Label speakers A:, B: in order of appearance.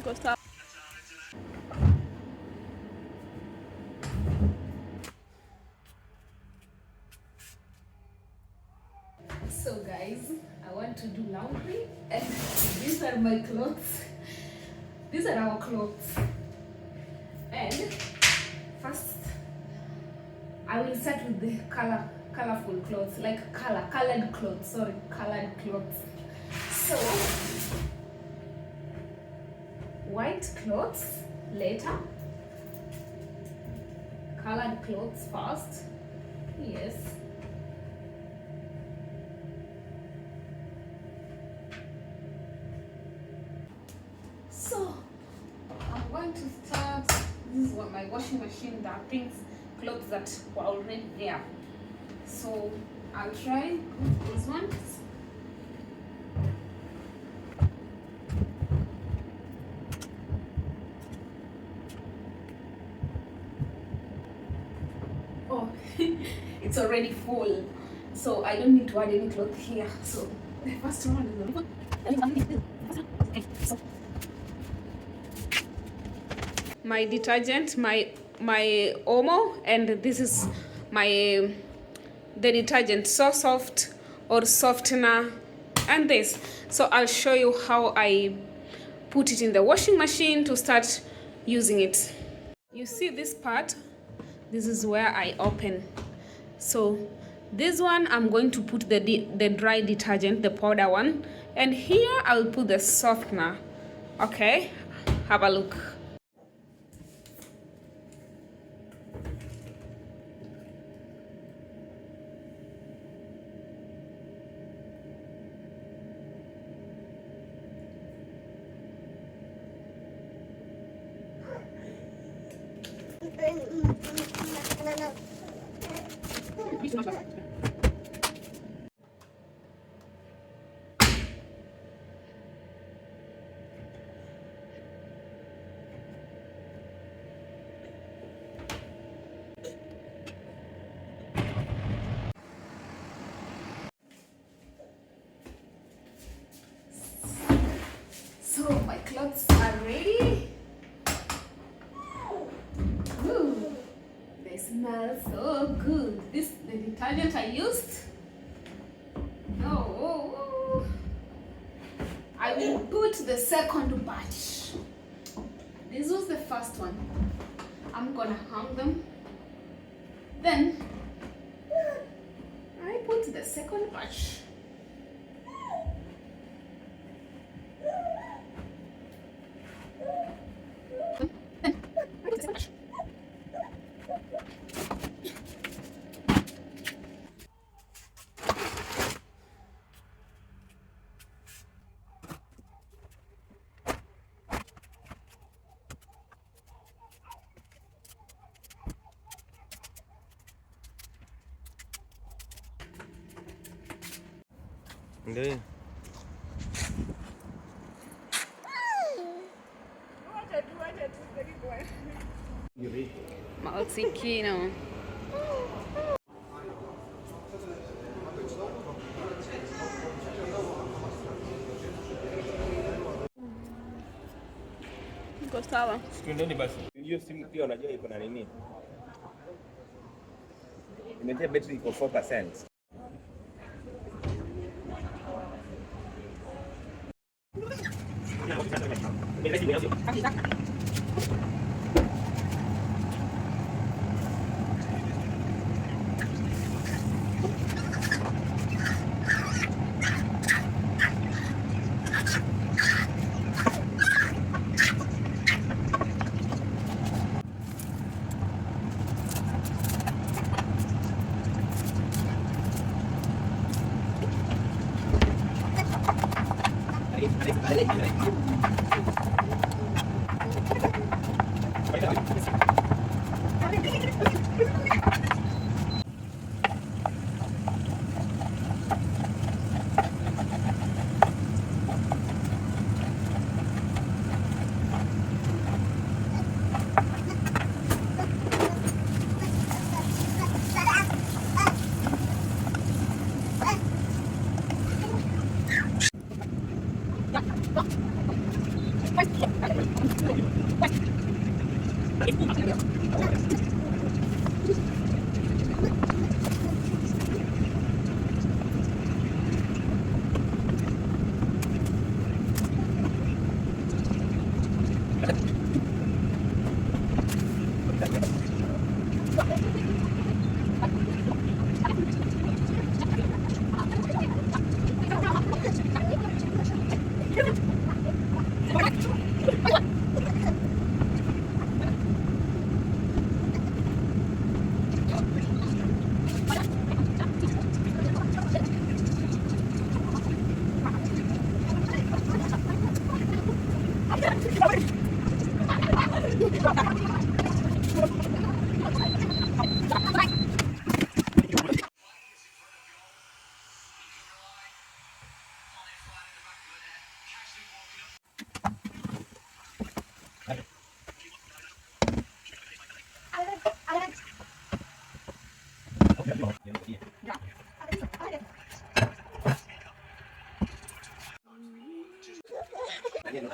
A: Gostava.
B: So guys, I want to do laundry and these are my clothes. These are our clothes. And first I will start with the colorful clothes, like colored clothes, colored clothes. So white clothes later, colored clothes first. Yes. So I'm going to start. This is what my washing machine that brings clothes that were already there. So I'll try these ones. Oh, it's already full, so I don't need to add any cloth here. So the first one is my detergent, my Omo, and this is my the detergent, So Soft or softener, and this. So I'll show you how I put it in the washing machine to start using it. You see this part? This is where I open. So this one I'm going to put the dry detergent, the powder one, and here I will put the softener. Okay, have a look. So my clothes are ready. Ooh, they smell so good. This the detergent I used. Oh, I will put the second batch. This was the first one. I'm gonna hang them. Then I put the second batch.
C: Ndio.
B: Malzikino.
A: Gostava.
C: Sikundeni basi. Hiyo simu pia unajua iko na nini? Imejaa betri iko 4%. Again,